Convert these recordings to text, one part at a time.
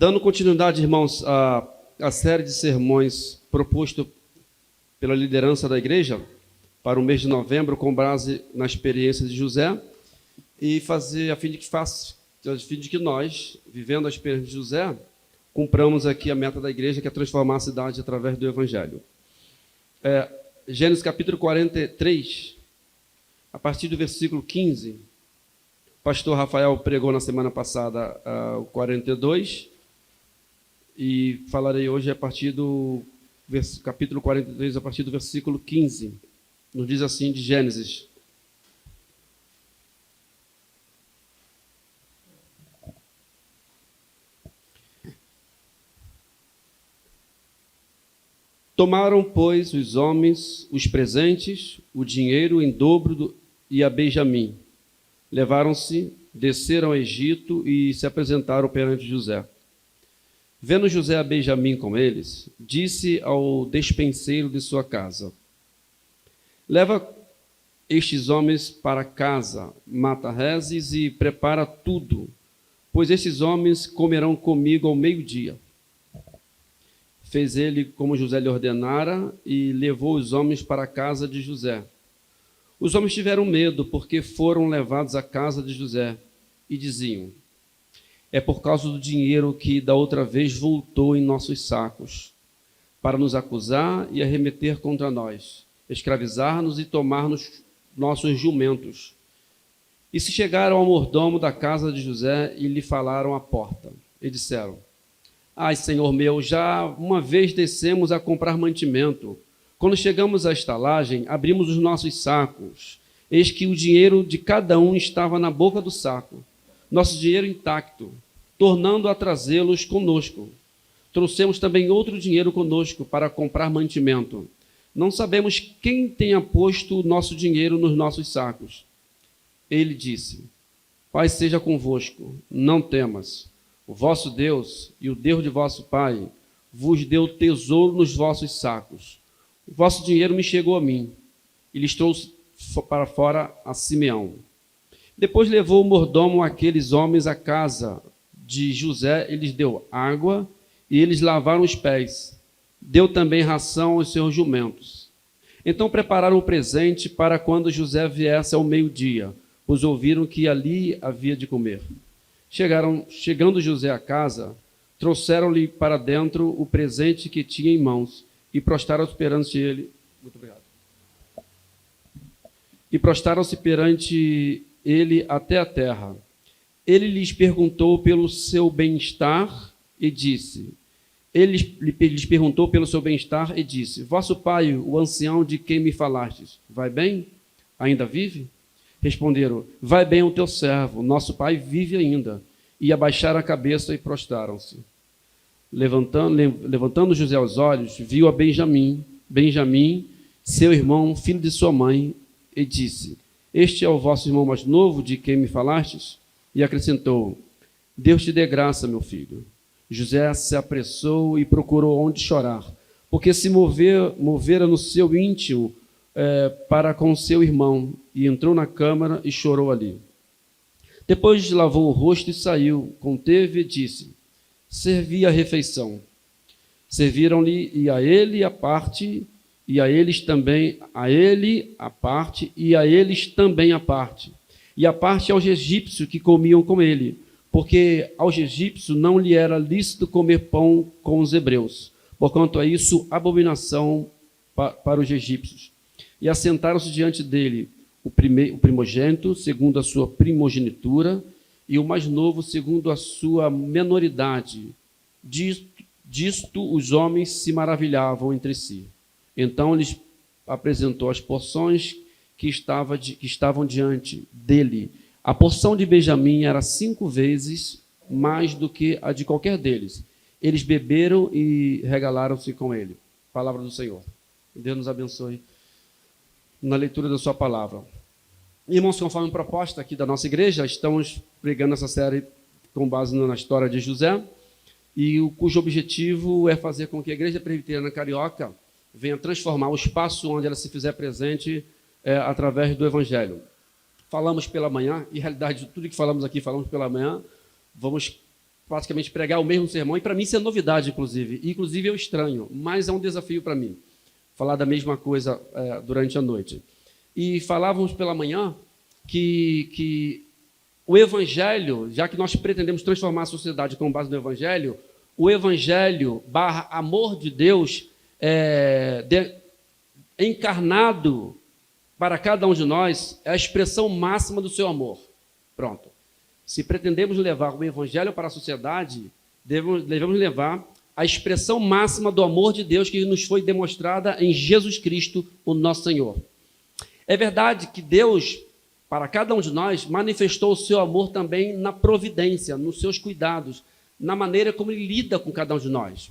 Dando continuidade, irmãos, à série de sermões proposto pela liderança da igreja para o mês de novembro, com base na experiência de José, e fazer a fim de que nós, vivendo a experiência de José, cumpramos aqui a meta da igreja, que é transformar a cidade através do Evangelho. Gênesis capítulo 43, a partir do versículo 15, o pastor Rafael pregou na semana passada o 42, e falarei hoje a partir do capítulo 43, a partir do versículo 15. Nos diz assim de Gênesis: Tomaram, pois, os homens os presentes, o dinheiro em dobro e a Benjamim. Levaram-se, desceram ao Egito e se apresentaram perante José. Vendo José a Benjamim com eles, disse ao despenseiro de sua casa: leva estes homens para casa, mata reses e prepara tudo, pois estes homens comerão comigo ao meio-dia. Fez ele como José lhe ordenara e levou os homens para a casa de José. Os homens tiveram medo, porque foram levados à casa de José, e diziam: é por causa do dinheiro que da outra vez voltou em nossos sacos, para nos acusar e arremeter contra nós, escravizar-nos e tomar-nos nossos jumentos. E se chegaram ao mordomo da casa de José e lhe falaram à porta, e disseram: ai, senhor meu, já uma vez descemos a comprar mantimento. Quando chegamos à estalagem, abrimos os nossos sacos. Eis que o dinheiro de cada um estava na boca do saco, nosso dinheiro intacto, tornando a trazê-los conosco. Trouxemos também outro dinheiro conosco para comprar mantimento. Não sabemos quem tenha posto o nosso dinheiro nos nossos sacos. Ele disse: Pai seja convosco, não temas. O vosso Deus e o Deus de vosso Pai vos deu tesouro nos vossos sacos. O vosso dinheiro me chegou a mim, e lhes trouxe para fora a Simeão. Depois levou o mordomo aqueles homens à casa de José e lhes deu água, e eles lavaram os pés. Deu também ração aos seus jumentos. Então prepararam o presente para quando José viesse ao meio-dia, pois ouviram que ali havia de comer. Chegando José à casa, trouxeram-lhe para dentro o presente que tinha em mãos, e prostraram-se perante ele. Muito obrigado. E prostraram-se perante ele até a terra. Ele lhes perguntou pelo seu bem-estar e disse: lhes perguntou pelo seu bem-estar e disse: vosso pai, o ancião de quem me falastes, vai bem? Ainda vive? Responderam: vai bem o teu servo, nosso pai vive ainda. E abaixaram a cabeça e prostraram-se. Levantando José os olhos, viu a Benjamim, seu irmão, filho de sua mãe, e disse: este é o vosso irmão mais novo, de quem me falastes? E acrescentou: Deus te dê graça, meu filho. José se apressou e procurou onde chorar, porque se movera no seu íntimo para com seu irmão, e entrou na câmara e chorou ali. Depois lavou o rosto e saiu, conteve e disse: servi a refeição. Serviram-lhe e a ele a parte, e a eles também, a ele a parte, e a eles também a parte. E a parte aos egípcios que comiam com ele, porque aos egípcios não lhe era lícito comer pão com os hebreus, porquanto é isso abominação para os egípcios. E assentaram-se diante dele o primogênito, segundo a sua primogenitura, e o mais novo, segundo a sua menoridade. Disto os homens se maravilhavam entre si. Então lhes apresentou as porções que estavam diante dele. A porção de Benjamim era 5 vezes mais do que a de qualquer deles. Eles beberam e regalaram-se com ele. Palavra do Senhor. Deus nos abençoe na leitura da sua palavra. Irmãos, conforme proposta aqui da nossa igreja, estamos pregando essa série com base na história de José, e cujo objetivo é fazer com que a Igreja Presbiteriana Carioca venha transformar o espaço onde ela se fizer presente através do Evangelho. Falamos pela manhã, e, em realidade, tudo que falamos aqui, falamos pela manhã. Vamos praticamente pregar o mesmo sermão, e para mim isso é novidade, inclusive. Inclusive eu estranho, mas é um desafio para mim, falar da mesma coisa durante a noite. E falávamos pela manhã que o Evangelho, já que nós pretendemos transformar a sociedade com base no Evangelho, o Evangelho / amor de Deus encarnado para cada um de nós é a expressão máxima do seu amor. Pronto. Se pretendemos levar o Evangelho para a sociedade, devemos levar a expressão máxima do amor de Deus que nos foi demonstrada em Jesus Cristo, o nosso Senhor. É verdade que Deus, para cada um de nós, manifestou o seu amor também na providência, nos seus cuidados, na maneira como Ele lida com cada um de nós.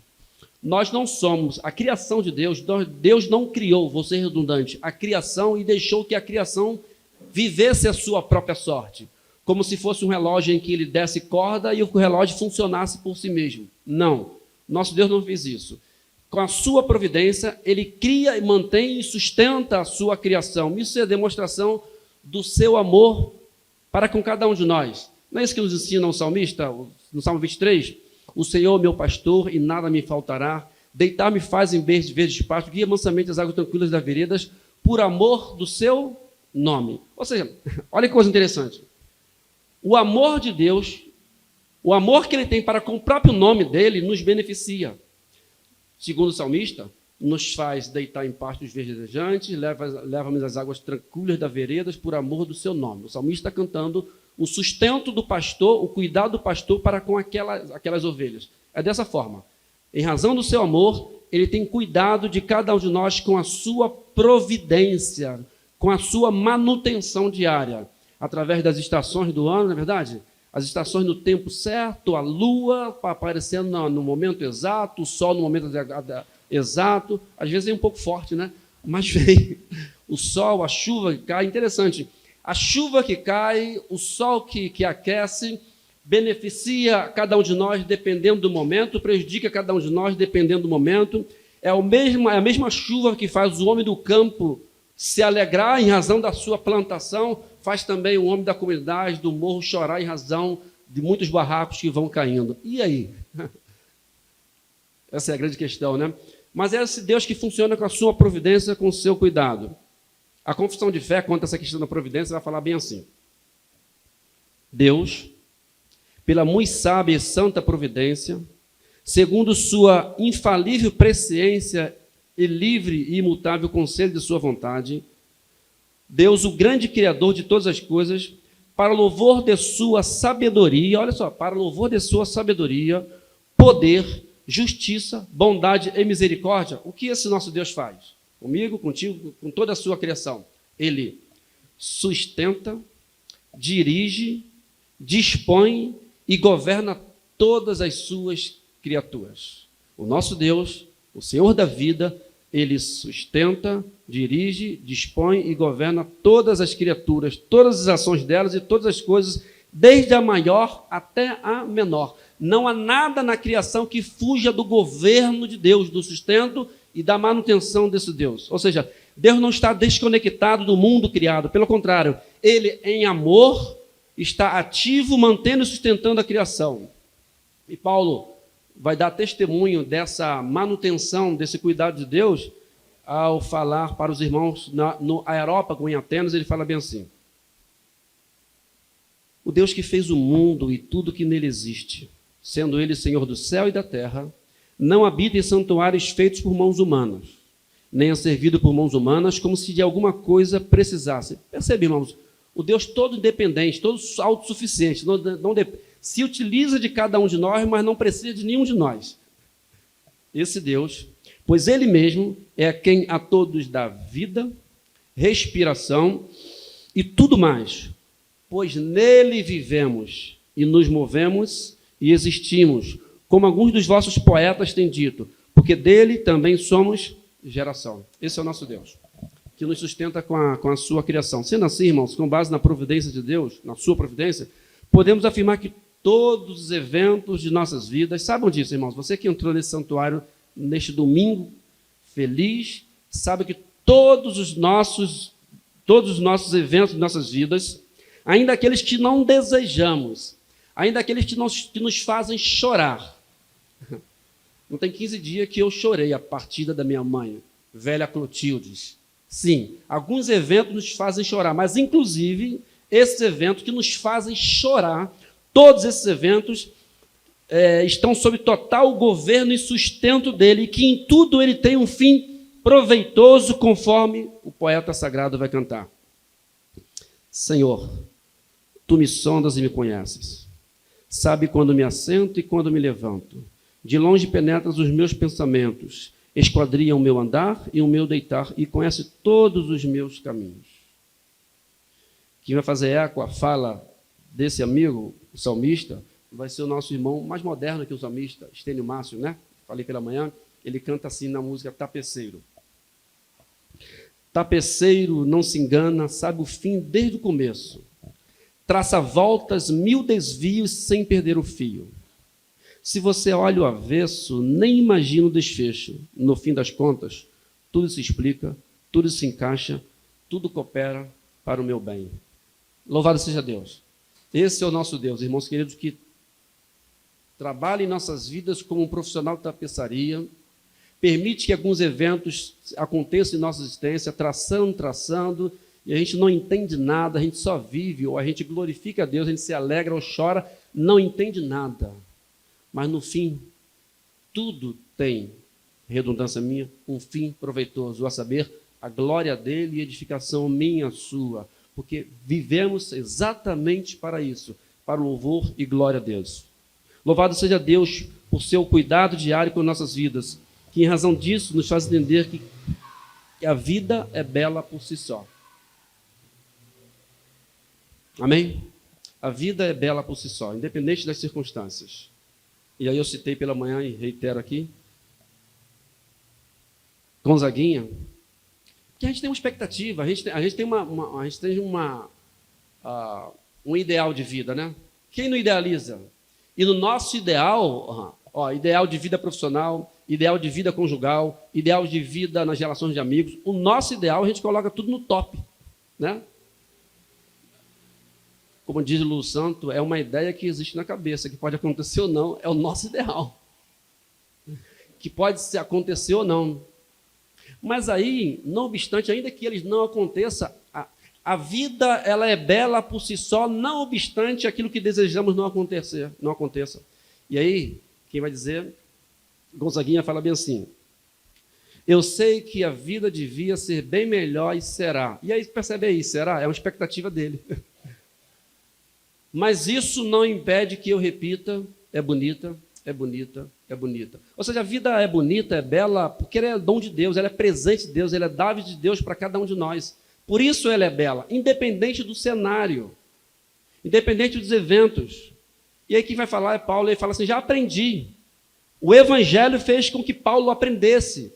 Nós não somos a criação de Deus, Deus não criou, vou ser redundante, a criação e deixou que a criação vivesse a sua própria sorte, como se fosse um relógio em que ele desse corda e o relógio funcionasse por si mesmo. Não, nosso Deus não fez isso. Com a sua providência, Ele cria, mantém e sustenta a sua criação. Isso é demonstração do seu amor para com cada um de nós. Não é isso que nos ensina o salmista, no Salmo 23? O Senhor é meu pastor e nada me faltará. Deitar-me faz em verdes pastos, guia mansamente as águas tranquilas das veredas, por amor do seu nome. Ou seja, olha que coisa interessante. O amor de Deus, o amor que Ele tem para com o próprio nome dEle, nos beneficia. Segundo o salmista, nos faz deitar em pastos verdejantes, leva-nos às águas tranquilas das veredas, por amor do seu nome. O salmista está cantando o sustento do pastor, o cuidado do pastor para com aquelas ovelhas. É dessa forma. Em razão do seu amor, Ele tem cuidado de cada um de nós com a sua providência, com a sua manutenção diária, através das estações do ano, não é verdade? As estações no tempo certo, a lua aparecendo no momento exato, o sol no momento exato. Às vezes é um pouco forte, né? Mas vem o sol, a chuva que cai. Interessante. A chuva que cai, o sol que aquece, beneficia cada um de nós dependendo do momento, prejudica cada um de nós dependendo do momento. É a mesma chuva que faz o homem do campo se alegrar em razão da sua plantação, faz também o homem da comunidade, do morro, chorar em razão de muitos barracos que vão caindo. E aí? Essa é a grande questão, né? Mas é esse Deus que funciona com a sua providência, com o seu cuidado. A confissão de fé, quanto a essa questão da providência, vai falar bem assim. Deus, pela muito sábia e santa providência, segundo sua infalível presciência e livre e imutável conselho de sua vontade, Deus, o grande Criador de todas as coisas, para louvor de sua sabedoria, olha só, para louvor de sua sabedoria, poder, justiça, bondade e misericórdia, o que esse nosso Deus faz? Comigo, contigo, com toda a sua criação. Ele sustenta, dirige, dispõe e governa todas as suas criaturas. O nosso Deus, o Senhor da vida, Ele sustenta, dirige, dispõe e governa todas as criaturas, todas as ações delas e todas as coisas, desde a maior até a menor. Não há nada na criação que fuja do governo de Deus, do sustento e da manutenção desse Deus. Ou seja, Deus não está desconectado do mundo criado, pelo contrário, Ele, em amor, está ativo, mantendo e sustentando a criação. E Paulo vai dar testemunho dessa manutenção, desse cuidado de Deus, ao falar para os irmãos no Areópago, em Atenas. Ele fala bem assim: o Deus que fez o mundo e tudo que nele existe, sendo Ele Senhor do céu e da terra, não habita em santuários feitos por mãos humanas, nem é servido por mãos humanas como se de alguma coisa precisasse. Percebe, irmãos? O Deus todo independente, todo autossuficiente, se utiliza de cada um de nós, mas não precisa de nenhum de nós. Esse Deus, pois Ele mesmo é quem a todos dá vida, respiração e tudo mais, pois nele vivemos e nos movemos e existimos, como alguns dos vossos poetas têm dito, porque dele também somos geração. Esse é o nosso Deus, que nos sustenta com a sua criação. Sendo assim, irmãos, com base na providência de Deus, na sua providência, podemos afirmar que todos os eventos de nossas vidas, saibam disso, irmãos, você que entrou nesse santuário neste domingo feliz, sabe que todos os nossos eventos de nossas vidas, ainda aqueles que não desejamos, ainda aqueles que nos fazem chorar. Não tem 15 dias que eu chorei a partida da minha mãe, velha Clotildes. Sim, alguns eventos nos fazem chorar, mas inclusive esses eventos que nos fazem chorar, todos esses eventos estão sob total governo e sustento dele, e que em tudo ele tem um fim proveitoso, conforme o poeta sagrado vai cantar. Senhor, tu me sondas e me conheces. Sabe quando me assento e quando me levanto. De longe penetras os meus pensamentos, esquadria o meu andar e o meu deitar, e conhece todos os meus caminhos. Quem vai fazer eco a fala desse amigo, o salmista, vai ser o nosso irmão mais moderno que o salmista, Estênio Márcio, né? Falei pela manhã, ele canta assim na música Tapeceiro. Tapeceiro não se engana, sabe o fim desde o começo. Traça voltas, 1000 desvios sem perder o fio. Se você olha o avesso, nem imagina o desfecho. No fim das contas, tudo se explica, tudo se encaixa, tudo coopera para o meu bem. Louvado seja Deus. Esse é o nosso Deus, irmãos queridos, que trabalha em nossas vidas como um profissional de tapeçaria, permite que alguns eventos aconteçam em nossa existência, traçando, e a gente não entende nada, a gente só vive, ou a gente glorifica a Deus, a gente se alegra ou chora, não entende nada. Mas no fim, tudo tem, redundância minha, um fim proveitoso, a saber, a glória dele e edificação minha, sua, porque vivemos exatamente para isso, para o louvor e glória a Deus. Louvado seja Deus por seu cuidado diário com nossas vidas, que em razão disso nos faz entender que a vida é bela por si só. Amém? A vida é bela por si só, independente das circunstâncias. E aí eu citei pela manhã e reitero aqui, Gonzaguinha, que a gente tem uma expectativa, a gente tem um ideal de vida, né? Quem não idealiza? E no nosso ideal, ideal de vida profissional, ideal de vida conjugal, ideal de vida nas relações de amigos, o nosso ideal a gente coloca tudo no top, né? Como diz o Lulu Santo, é uma ideia que existe na cabeça, que pode acontecer ou não, é o nosso ideal. Que pode acontecer ou não. Mas aí, não obstante, ainda que eles não aconteçam, a vida ela é bela por si só, não obstante aquilo que desejamos não aconteça. E aí, quem vai dizer? Gonzaguinha fala bem assim, eu sei que a vida devia ser bem melhor e será. E aí, percebe aí, será? É uma expectativa dele. Mas isso não impede que eu repita, é bonita, é bonita, é bonita. Ou seja, a vida é bonita, é bela, porque ela é dom de Deus, ela é presente de Deus, ela é dádiva de Deus para cada um de nós. Por isso ela é bela, independente do cenário, independente dos eventos. E aí quem vai falar é Paulo, ele fala assim, já aprendi. O Evangelho fez com que Paulo aprendesse.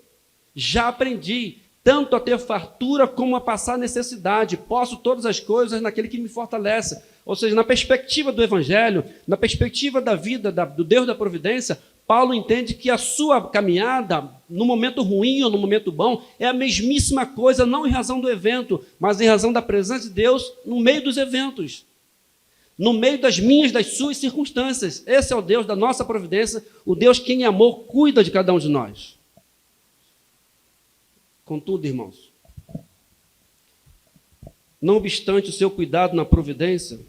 Já aprendi, tanto a ter fartura como a passar necessidade. Posso todas as coisas naquele que me fortalece. Ou seja, na perspectiva do Evangelho, na perspectiva da vida, do Deus da providência, Paulo entende que a sua caminhada, no momento ruim ou no momento bom, é a mesmíssima coisa, não em razão do evento, mas em razão da presença de Deus no meio dos eventos, no meio das minhas, das suas circunstâncias. Esse é o Deus da nossa providência, o Deus que em amor cuida de cada um de nós. Contudo, irmãos, não obstante o seu cuidado na providência,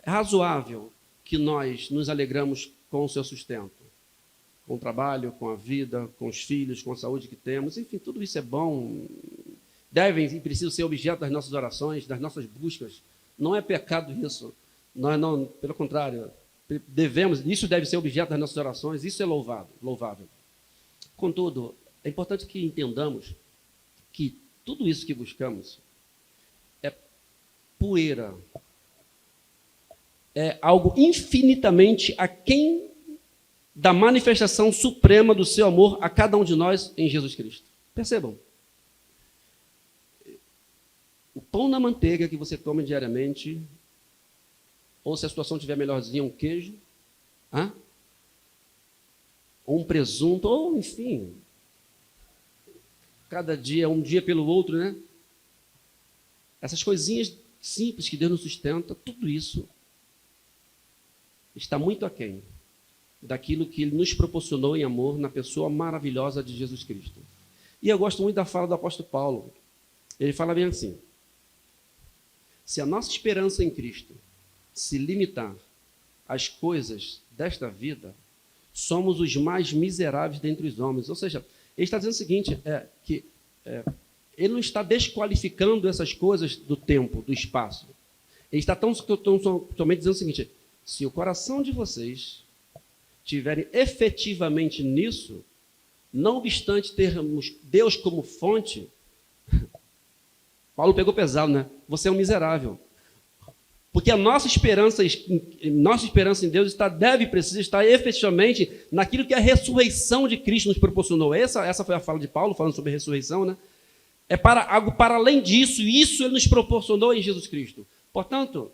é razoável que nós nos alegramos com o seu sustento, com o trabalho, com a vida, com os filhos, com a saúde que temos, enfim, tudo isso é bom, devem e precisam ser objeto das nossas orações, das nossas buscas. Não é pecado isso, nós não, pelo contrário, isso deve ser objeto das nossas orações, isso é louvável. Contudo, é importante que entendamos que tudo isso que buscamos é poeira, é algo infinitamente aquém da manifestação suprema do seu amor a cada um de nós em Jesus Cristo. Percebam. O pão na manteiga que você toma diariamente, ou se a situação estiver melhorzinha, um queijo, ou um presunto, ou enfim, cada dia, um dia pelo outro, né? Essas coisinhas simples que Deus nos sustenta, tudo isso está muito aquém daquilo que ele nos proporcionou em amor na pessoa maravilhosa de Jesus Cristo. E eu gosto muito da fala do apóstolo Paulo. Ele fala bem assim: se a nossa esperança em Cristo se limitar às coisas desta vida, somos os mais miseráveis dentre os homens. Ou seja, ele está dizendo o seguinte, ele não está desqualificando essas coisas do tempo, do espaço. Ele está somente dizendo o seguinte: se o coração de vocês tiverem efetivamente nisso, não obstante termos Deus como fonte, Paulo pegou pesado, né? Você é um miserável. Porque a nossa esperança em Deus precisa estar efetivamente naquilo que a ressurreição de Cristo nos proporcionou. Essa foi a fala de Paulo, falando sobre a ressurreição, né? É para algo para além disso, e isso ele nos proporcionou em Jesus Cristo. Portanto,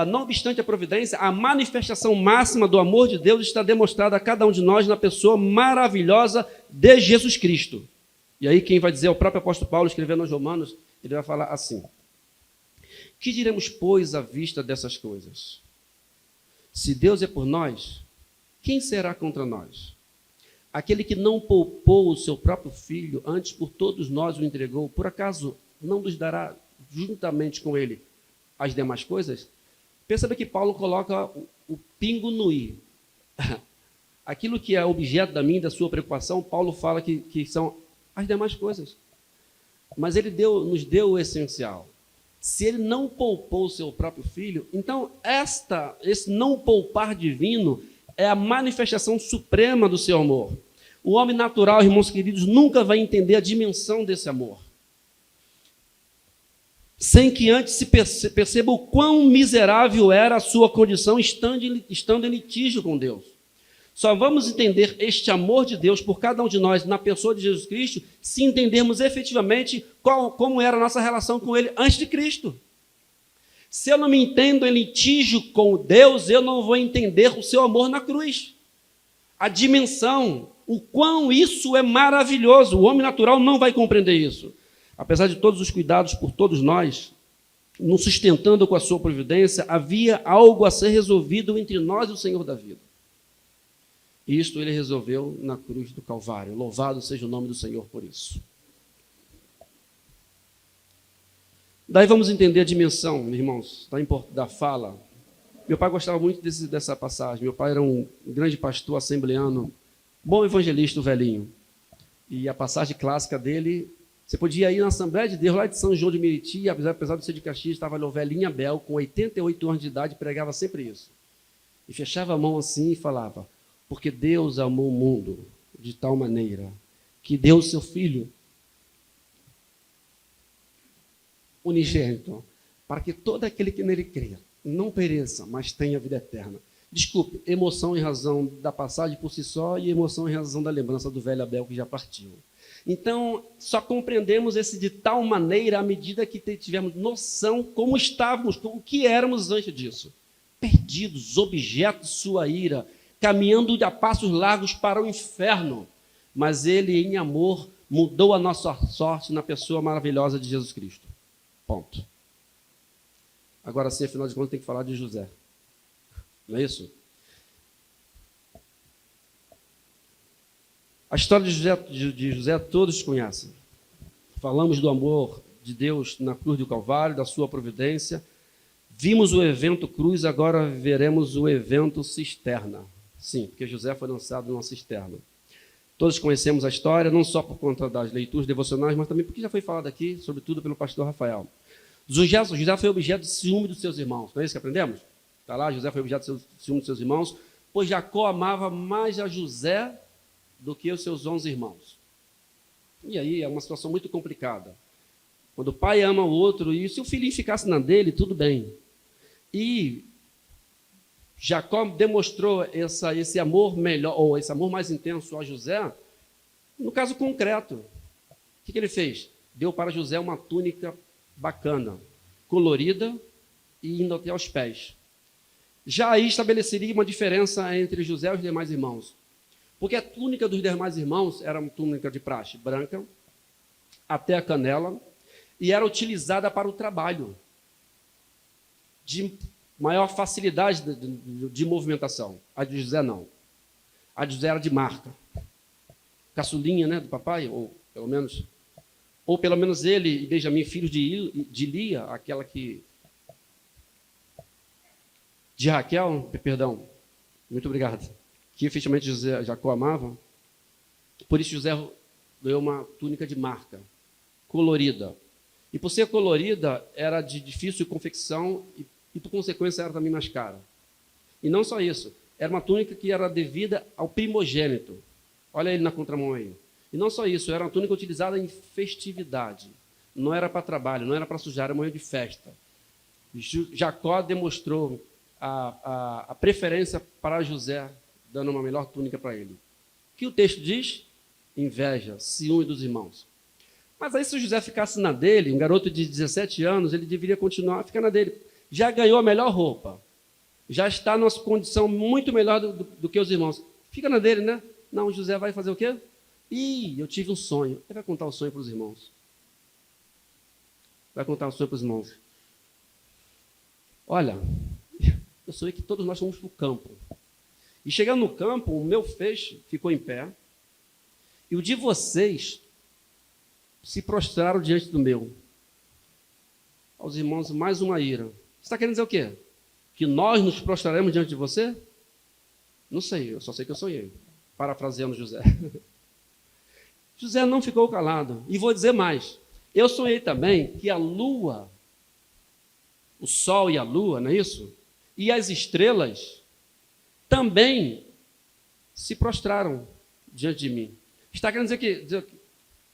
não obstante a providência, a manifestação máxima do amor de Deus está demonstrada a cada um de nós na pessoa maravilhosa de Jesus Cristo. E aí quem vai dizer é o próprio apóstolo Paulo, escrevendo aos Romanos, ele vai falar assim: que diremos, pois, à vista dessas coisas? Se Deus é por nós, quem será contra nós? Aquele que não poupou o seu próprio filho, antes por todos nós o entregou, por acaso não nos dará juntamente com ele as demais coisas? Perceba que Paulo coloca o pingo no i. Aquilo que é objeto da minha e da sua preocupação, Paulo fala que são as demais coisas. Mas ele nos deu o essencial. Se ele não poupou o seu próprio filho, então esse não poupar divino é a manifestação suprema do seu amor. O homem natural, irmãos queridos, nunca vai entender a dimensão desse amor, sem que antes se perceba o quão miserável era a sua condição estando em litígio com Deus. Só vamos entender este amor de Deus por cada um de nós na pessoa de Jesus Cristo se entendermos efetivamente como era a nossa relação com Ele antes de Cristo. Se eu não me entendo em litígio com Deus, eu não vou entender o seu amor na cruz. A dimensão, o quão isso é maravilhoso. O homem natural não vai compreender isso. Apesar de todos os cuidados por todos nós, nos sustentando com a sua providência, havia algo a ser resolvido entre nós e o Senhor da vida. E isto ele resolveu na cruz do Calvário. Louvado seja o nome do Senhor por isso. Daí vamos entender a dimensão, irmãos, da fala. Meu pai gostava muito dessa passagem. Meu pai era um grande pastor assembleano, bom evangelista, o velhinho. E a passagem clássica dele, você podia ir na Assembleia de Deus, lá de São João de Meriti, apesar de ser de Caxias, estava ali o velhinho Abel, com 88 anos de idade, pregava sempre isso. E fechava a mão assim e falava: porque Deus amou o mundo de tal maneira que deu o seu Filho unigênito, para que todo aquele que nele crê não pereça, mas tenha vida eterna. Desculpe, emoção em razão da passagem por si só e emoção em razão da lembrança do velho Abel que já partiu. Então, só compreendemos esse de tal maneira à medida que tivermos noção como estávamos, o que éramos antes disso. Perdidos, objetos de sua ira, caminhando a passos largos para o inferno. Mas ele, em amor, mudou a nossa sorte na pessoa maravilhosa de Jesus Cristo. Ponto. Agora sim, afinal de contas, tem que falar de José. Não é isso? A história de José todos conhecem. Falamos do amor de Deus na cruz do Calvário, da sua providência. Vimos o evento cruz, agora veremos o evento cisterna. Sim, porque José foi lançado numa cisterna. Todos conhecemos a história, não só por conta das leituras devocionais, mas também porque já foi falado aqui, sobretudo pelo pastor Rafael. José foi objeto de ciúme dos seus irmãos. Não é isso que aprendemos? Está lá, José foi objeto de ciúme dos seus irmãos, pois Jacó amava mais a José do que os seus 11 irmãos. E aí é uma situação muito complicada. Quando o pai ama o outro, e se o filhinho ficasse na dele, tudo bem. E Jacó demonstrou esse amor melhor, ou esse amor mais intenso a José, no caso concreto. O que ele fez? Deu para José uma túnica bacana, colorida e indo até aos pés. Já aí estabeleceria uma diferença entre José e os demais irmãos. Porque a túnica dos demais irmãos era uma túnica de praxe branca, até a canela, e era utilizada para o trabalho. maior facilidade de movimentação. A de José não. A de José era de marca. Caçulinha, né, do papai, ou pelo menos ele e Benjamim, filhos de Lia, aquela que... De Raquel, perdão, muito obrigado, que efetivamente Jacó amava. Por isso José ganhou uma túnica de marca, colorida. E por ser colorida, era de difícil confecção e por consequência, era também mais cara. E não só isso, era uma túnica que era devida ao primogênito. Olha ele na contramão aí. E não só isso, era uma túnica utilizada em festividade. Não era para trabalho, não era para sujar, era manhã de festa. Jacó demonstrou a preferência para José, dando uma melhor túnica para ele. O que o texto diz? Inveja, ciúme dos irmãos. Mas aí, se o José ficasse na dele, um garoto de 17 anos, ele deveria continuar a ficar na dele. Já ganhou a melhor roupa. Já está numa condição muito melhor do que os irmãos. Fica na dele, né? Não, José vai fazer o quê? Eu tive um sonho. Ele vai contar o sonho para os irmãos. Vai contar o sonho para os irmãos. Olha, eu sonhei que todos nós fomos para o campo. E chegando no campo, o meu feixe ficou em pé. E o de vocês se prostraram diante do meu. Aos irmãos, mais uma ira. Você está querendo dizer o quê? Que nós nos prostraremos diante de você? Não sei, eu só sei que eu sonhei. Parafraseando José. José não ficou calado. E vou dizer mais. Eu sonhei também que a lua, o sol e a lua, não é isso? E as estrelas também se prostraram diante de mim. Está querendo dizer que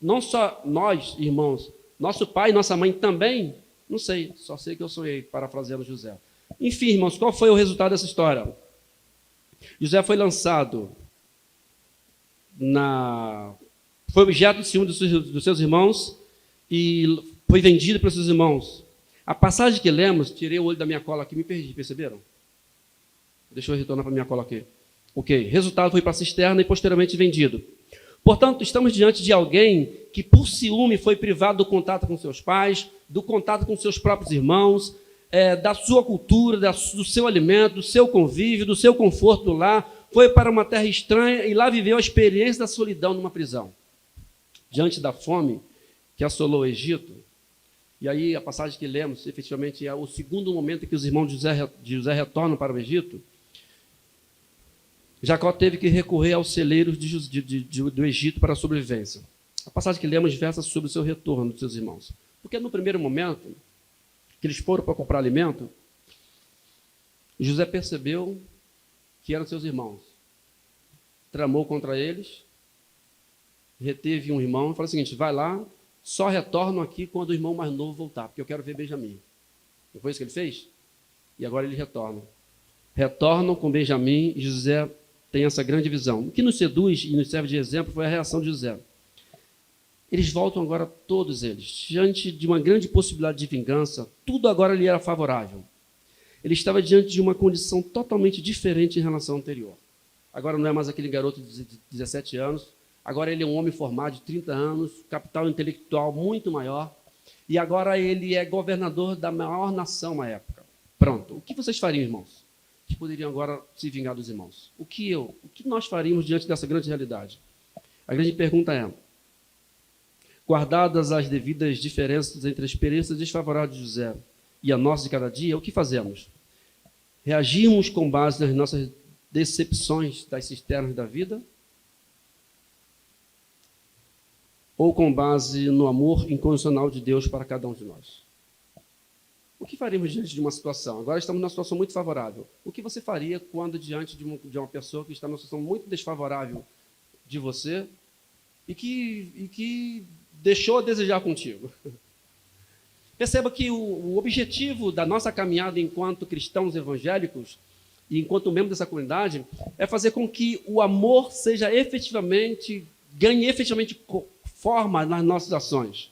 não só nós, irmãos, nosso pai e nossa mãe também? Não sei, só sei que eu sonhei, parafraseando José. Enfim, irmãos, qual foi o resultado dessa história? José foi lançado foi objeto de ciúme dos seus irmãos e foi vendido pelos seus irmãos. A passagem que lemos, tirei o olho da minha cola aqui, me perdi, perceberam? Deixa eu retornar para a minha cola aqui. Ok, resultado foi para a cisterna e posteriormente vendido. Portanto, estamos diante de alguém que por ciúme foi privado do contato com seus pais, do contato com seus próprios irmãos, da sua cultura, do seu alimento, do seu convívio, do seu conforto do lar, foi para uma terra estranha e lá viveu a experiência da solidão numa prisão. Diante da fome que assolou o Egito, e aí a passagem que lemos, efetivamente, é o segundo momento em que os irmãos de José retornam para o Egito, Jacó teve que recorrer aos celeiros do Egito para a sobrevivência. A passagem que lemos versa sobre o seu retorno dos seus irmãos. Porque no primeiro momento, que eles foram para comprar alimento, José percebeu que eram seus irmãos. Tramou contra eles, reteve um irmão e falou o seguinte: vai lá, só retornam aqui quando o irmão mais novo voltar, porque eu quero ver Benjamim. Não foi isso que ele fez? E agora eles retornam. Retornam com Benjamim e José tem essa grande visão. O que nos seduz e nos serve de exemplo foi a reação de José. Eles voltam agora, todos eles, diante de uma grande possibilidade de vingança, tudo agora lhe era favorável. Ele estava diante de uma condição totalmente diferente em relação ao anterior. Agora não é mais aquele garoto de 17 anos, agora ele é um homem formado de 30 anos, capital intelectual muito maior, e agora ele é governador da maior nação na época. Pronto. O que vocês fariam, irmãos? Que poderiam agora se vingar dos irmãos? O que nós faríamos diante dessa grande realidade? A grande pergunta é: guardadas as devidas diferenças entre a experiência desfavorável de José e a nossa de cada dia, o que fazemos? Reagimos com base nas nossas decepções das cisternas da vida? Ou com base no amor incondicional de Deus para cada um de nós? O que faríamos diante de uma situação? Agora estamos numa situação muito favorável. O que você faria quando diante de uma pessoa que está numa situação muito desfavorável de você e que deixou a desejar contigo? Perceba que o objetivo da nossa caminhada enquanto cristãos evangélicos e enquanto membro dessa comunidade é fazer com que o amor ganhe efetivamente forma nas nossas ações.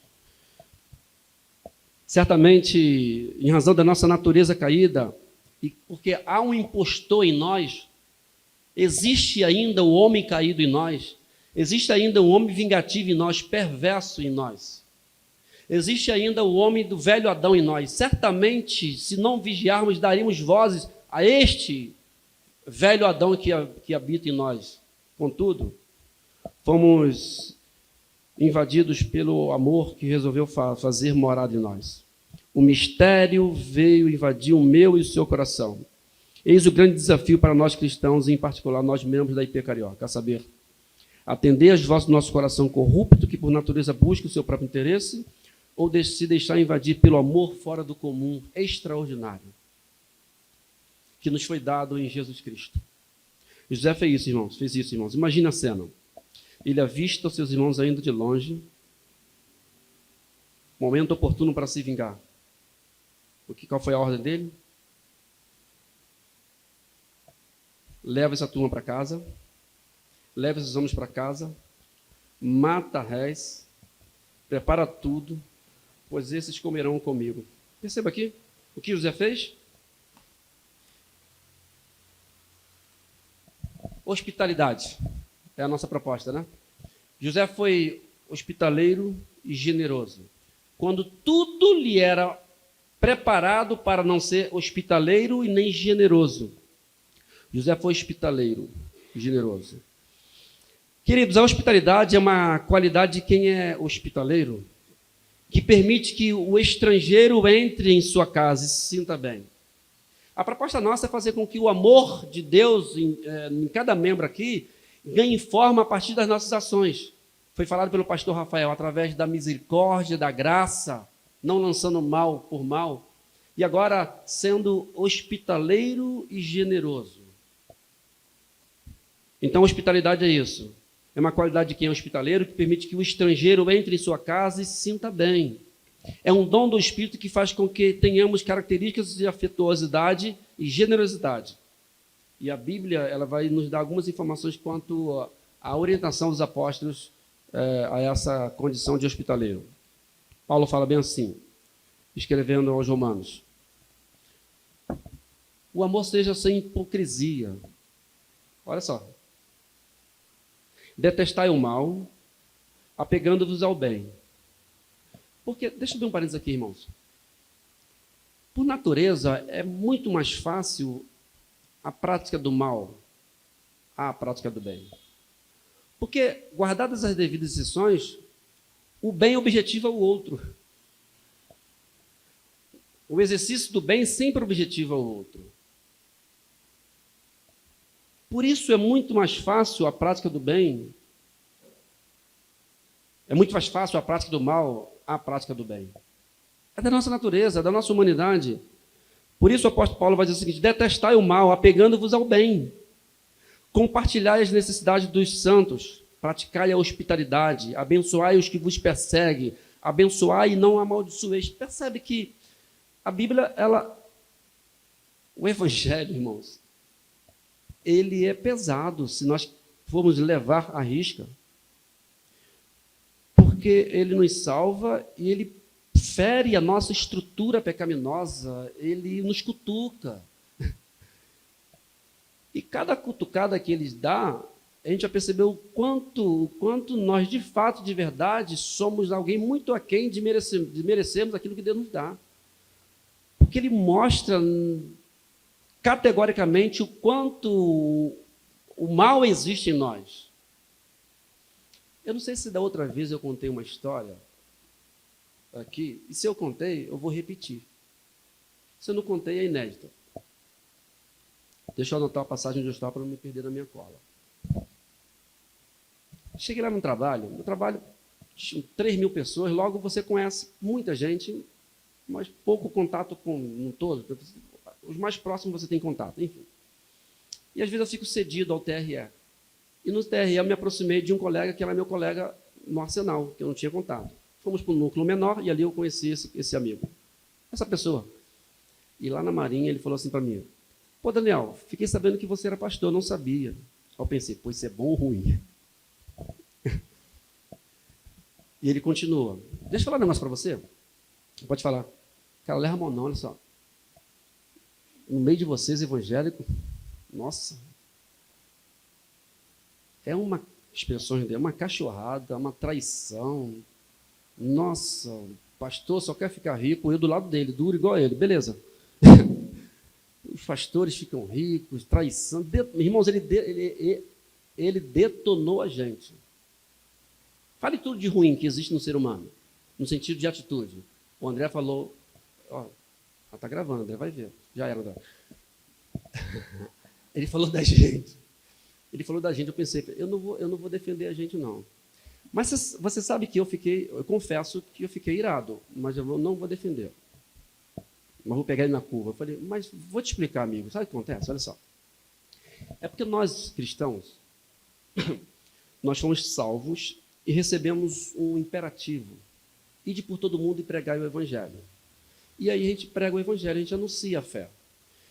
Certamente, em razão da nossa natureza caída, e porque há um impostor em nós, existe ainda o homem caído em nós, existe ainda um homem vingativo em nós, perverso em nós. Existe ainda o homem do velho Adão em nós. Certamente, se não vigiarmos, daríamos vozes a este velho Adão que habita em nós. Contudo, fomos invadidos pelo amor que resolveu fazer morada em nós. O mistério veio invadir o meu e o seu coração. Eis o grande desafio para nós cristãos, e em particular nós membros da IP Carioca, a saber, atender às vozes do nosso coração corrupto, que por natureza busca o seu próprio interesse, ou se deixar invadir pelo amor fora do comum, extraordinário, que nos foi dado em Jesus Cristo. José fez isso, irmãos. Imagina a cena. Ele avista os seus irmãos ainda de longe, momento oportuno para se vingar. Qual foi a ordem dele? Leva essa turma para casa, leva esses homens para casa, mata réis, prepara tudo, pois esses comerão comigo. Perceba aqui o que José fez. Hospitalidade é a nossa proposta, né? José foi hospitaleiro e generoso. Quando tudo lhe era preparado para não ser hospitaleiro e nem generoso. José foi hospitaleiro e generoso. Queridos, a hospitalidade é uma qualidade de quem é hospitaleiro, que permite que o estrangeiro entre em sua casa e se sinta bem. A proposta nossa é fazer com que o amor de Deus em cada membro aqui ganhe forma a partir das nossas ações. Foi falado pelo pastor Rafael, através da misericórdia, da graça, não lançando mal por mal, e agora sendo hospitaleiro e generoso. Então, hospitalidade é isso. É uma qualidade de quem é hospitaleiro que permite que o estrangeiro entre em sua casa e se sinta bem. É um dom do Espírito que faz com que tenhamos características de afetuosidade e generosidade. E a Bíblia ela vai nos dar algumas informações quanto à orientação dos apóstolos a essa condição de hospitaleiro. Paulo fala bem assim, escrevendo aos Romanos: o amor seja sem hipocrisia. Olha só. Detestai o mal, apegando-vos ao bem. Porque, deixa eu dar um parênteses aqui, irmãos. Por natureza, é muito mais fácil a prática do mal à prática do bem. Porque, guardadas as devidas exceções, o bem objetiva o outro. O exercício do bem sempre objetiva o outro. Por isso é muito mais fácil a prática do bem, é muito mais fácil a prática do mal à prática do bem. É da nossa natureza, é da nossa humanidade. Por isso o apóstolo Paulo vai dizer o seguinte: detestai o mal, apegando-vos ao bem. Compartilhai as necessidades dos santos, praticai a hospitalidade, abençoai os que vos perseguem, abençoai e não amaldiçoeis. Percebe que a Bíblia, o Evangelho, irmãos, ele é pesado se nós formos levar à risca, porque ele nos salva e ele fere a nossa estrutura pecaminosa, ele nos cutuca. E cada cutucada que ele dá, a gente já percebeu o quanto nós, de fato, de verdade, somos alguém muito aquém de merecermos aquilo que Deus nos dá. Porque ele mostra categoricamente o quanto o mal existe em nós. Eu não sei se da outra vez eu contei uma história aqui, e se eu contei, eu vou repetir. Se eu não contei, é inédito. Deixa eu anotar a passagem onde eu estava para não me perder na minha cola. Cheguei lá no trabalho tinha 3.000 pessoas, logo você conhece muita gente, mas pouco contato com um todo. Os mais próximos você tem contato, enfim. E às vezes eu fico cedido ao TRE. E no TRE eu me aproximei de um colega que era meu colega no Arsenal, que eu não tinha contato. Fomos para um núcleo menor e ali eu conheci esse amigo, essa pessoa. E lá na Marinha ele falou assim para mim: pô, Daniel, fiquei sabendo que você era pastor, não sabia. Eu pensei, pô, isso é bom ou ruim? E ele continua: deixa eu falar um negócio para você. Pode falar. Cara, leva a mão não, olha só. No meio de vocês, evangélico, nossa, é uma cachorrada, uma traição. Nossa, pastor só quer ficar rico, eu do lado dele, duro igual ele, beleza. Os pastores ficam ricos, traição. Irmãos, ele detonou a gente. Fale tudo de ruim que existe no ser humano, no sentido de atitude. O André falou, ó, está gravando, André vai ver. Já era, André. Ele falou da gente. Ele falou da gente, eu pensei, eu não vou defender a gente, não. Mas você sabe que eu confesso que eu fiquei irado, mas eu não vou defender. Mas vou pegar ele na curva. Eu falei, mas vou te explicar, amigo. Sabe o que acontece? Olha só. É porque nós, cristãos, nós fomos salvos e recebemos um imperativo. Ide por todo mundo e pregai o evangelho. E aí a gente prega o evangelho, a gente anuncia a fé.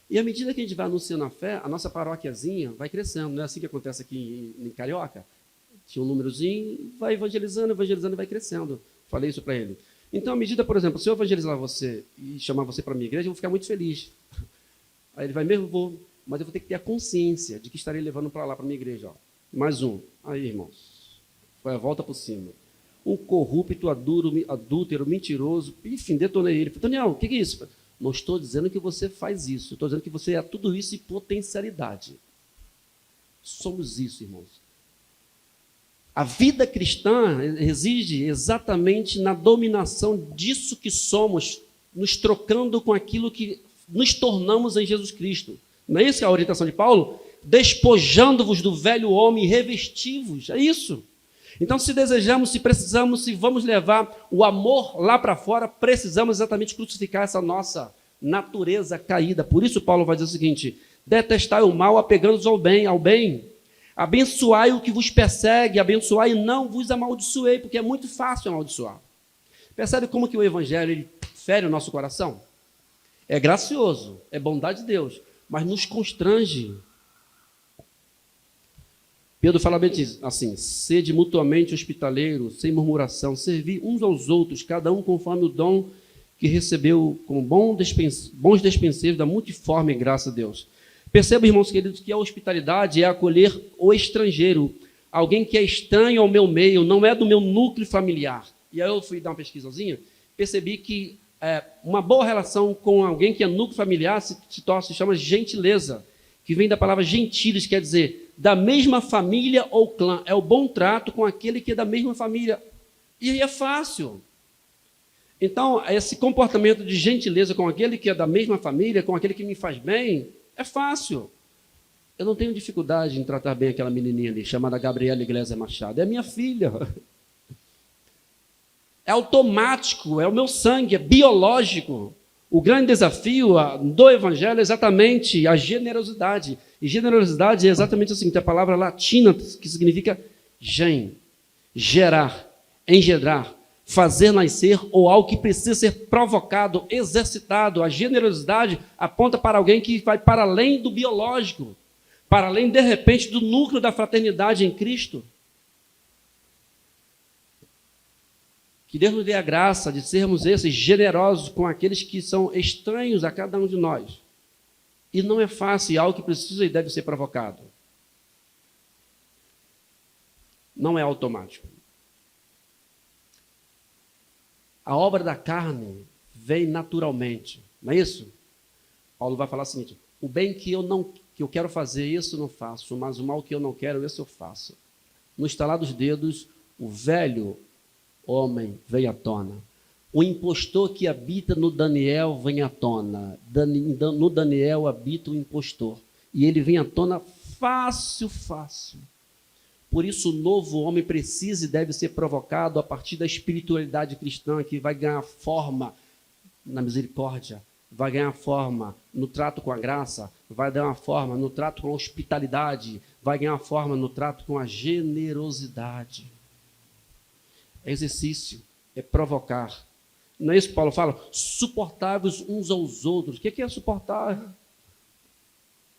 E à medida que a gente vai anunciando a fé, a nossa paróquiazinha vai crescendo. Não é assim que acontece aqui em Carioca? Tinha um númerozinho, vai evangelizando e vai crescendo. Falei isso para ele. Então, à medida, por exemplo, se eu evangelizar você e chamar você para a minha igreja, eu vou ficar muito feliz. Aí ele vai mesmo, vou, mas eu vou ter que ter a consciência de que estarei levando para lá, para a minha igreja. Ó. Mais um. Aí, irmãos, foi a volta por cima. Um corrupto, adúltero, mentiroso, enfim, detonei ele. Falei, Daniel, o que é isso? Não estou dizendo que você faz isso, estou dizendo que você é tudo isso em potencialidade. Somos isso, irmãos. A vida cristã reside exatamente na dominação disso que somos, nos trocando com aquilo que nos tornamos em Jesus Cristo. Não é isso que é a orientação de Paulo? Despojando-vos do velho homem e revesti-vos. É isso. Então, se desejamos, se precisamos, se vamos levar o amor lá para fora, precisamos exatamente crucificar essa nossa natureza caída. Por isso, Paulo vai dizer o seguinte: detestai o mal, apegando-vos ao bem. Abençoai o que vos persegue, abençoai e não vos amaldiçoei, porque é muito fácil amaldiçoar. Percebe como que o evangelho ele fere o nosso coração? É gracioso, é bondade de Deus, mas nos constrange. Pedro fala bem assim: sede mutuamente hospitaleiros, sem murmuração, servi uns aos outros, cada um conforme o dom que recebeu, como bons despenseiros da multiforme graça de Deus. Perceba, irmãos queridos, que a hospitalidade é acolher o estrangeiro, alguém que é estranho ao meu meio, não é do meu núcleo familiar. E aí eu fui dar uma pesquisazinha, percebi que uma boa relação com alguém que é núcleo familiar se chama gentileza, que vem da palavra gentiles, quer dizer, da mesma família ou clã. É o bom trato com aquele que é da mesma família. E aí é fácil. Então, esse comportamento de gentileza com aquele que é da mesma família, com aquele que me faz bem, é fácil. Eu não tenho dificuldade em tratar bem aquela menininha ali, chamada Gabriela Iglesias Machado. É minha filha. É automático, é o meu sangue, é biológico. O grande desafio do evangelho é exatamente a generosidade. E generosidade é exatamente o seguinte: a palavra latina que significa gen, gerar, engendrar, fazer nascer, ou algo que precisa ser provocado, exercitado. A generosidade aponta para alguém que vai para além do biológico, para além, de repente, do núcleo da fraternidade em Cristo. Que Deus nos dê a graça de sermos esses generosos com aqueles que são estranhos a cada um de nós. E não é fácil, é algo que precisa e deve ser provocado. Não é automático. A obra da carne vem naturalmente, não é isso? Paulo vai falar o seguinte: o bem que eu quero fazer, isso não faço, mas o mal que eu não quero, isso eu faço. No estalar dos dedos, o velho homem vem à tona. O impostor que habita no Daniel vem à tona. No Daniel habita o impostor. E ele vem à tona fácil. Por isso o novo homem precisa e deve ser provocado a partir da espiritualidade cristã, que vai ganhar forma na misericórdia, vai ganhar forma no trato com a graça, vai ganhar forma no trato com a hospitalidade, vai ganhar forma no trato com a generosidade. É exercício, é provocar. Não é isso que Paulo fala? Suportáveis uns aos outros. O que é suportar?